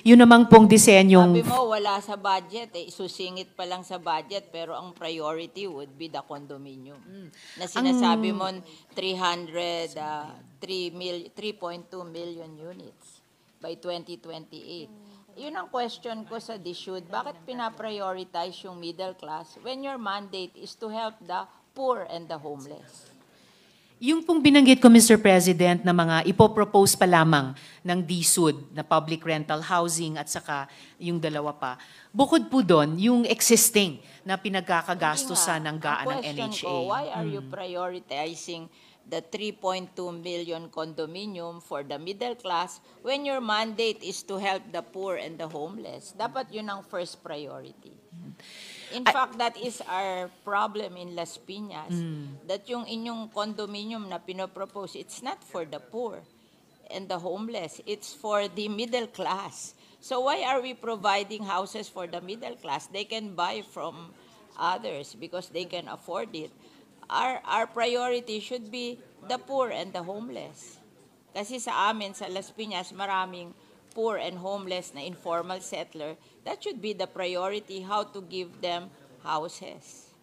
Yun namang pong disenyong... Sabi mo, wala sa budget, isusingit pa lang sa budget, pero ang priority would be the condominium. Na sinasabi mo, 3.2 million units by 2028. Yun ang question ko sa DSUD, bakit pinaprioritize yung middle class when your mandate is to help the poor and the homeless? Yung pong binanggit ko, Mr. President, na mga ipopropose pa lamang ng DSUD na public rental housing at saka yung dalawa pa, bukod po doon, yung existing na pinagkakagastusan ng GAA ng Ang question NHA. ko, why are you prioritizing the 3.2 million condominium for the middle class when your mandate is to help the poor and the homeless? Dapat yun ang first priority. In fact, that is our problem in Las Piñas, that yung inyong condominium na pinopropose, it's not for the poor and the homeless, it's for the middle class. So why are we providing houses for the middle class? They can buy from others because they can afford it. Our priority should be the poor and the homeless. Kasi sa amin, sa Las Piñas, maraming poor and homeless na informal settler. That should be the priority, how to give them houses.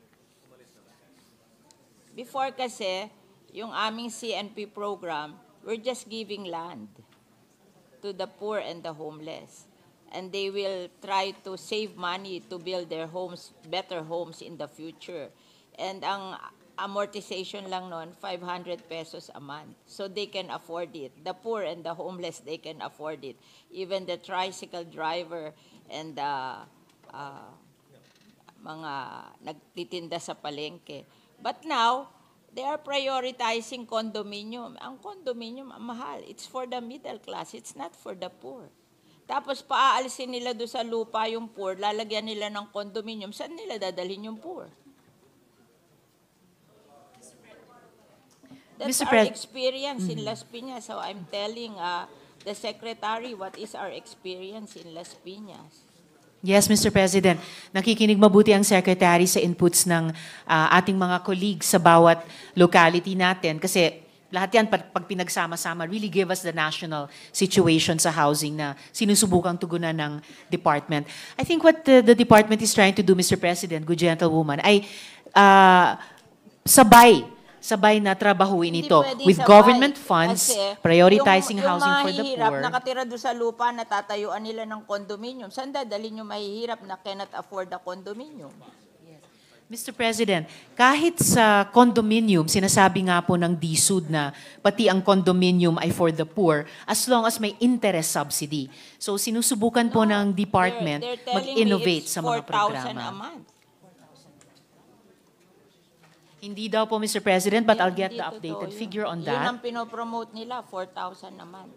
Before kasi, yung aming CNP program, we're just giving land to the poor and the homeless. And they will try to save money to build their homes, better homes in the future. And ang amortization lang nun, 500 pesos a month. So they can afford it. The poor and the homeless, they can afford it. Even the tricycle driver and the mga nagtitinda sa palengke. But now, they are prioritizing condominium. Ang condominium, ang mahal. It's for the middle class. It's not for the poor. Tapos paaalisin nila doon sa lupa yung poor, lalagyan nila ng condominium. Saan nila dadalhin yung poor? That's our experience in Las Piñas. So I'm telling the Secretary what is our experience in Las Piñas. Yes, Mr. President. Nakikinig mabuti ang Secretary sa inputs ng ating mga colleagues sa bawat locality natin. Kasi lahat yan, pag pinagsama-sama, really give us the national situation sa housing na sinusubukang tugunan ng department. I think what the department is trying to do, Mr. President, good gentlewoman, ay sabay na trabahuin ito with government funds, prioritizing housing for the mahihirap, poor. nakatira doon sa lupa, natatayuan nila ng condominium. Saan dadalhin yung mahihirap na cannot afford the condominium? Mr. President, kahit sa condominium, sinasabi nga po ng DSUD na pati ang condominium ay for the poor as long as may interest subsidy. So sinusubukan po ng department They're telling mag-innovate me it's sa mga 4,000 a programa. month. Hindi daw po, Mr. President, but I'll get Hindi the totoo updated yun. figure on Yun that. ang pinopromote nila, 4,000 a month.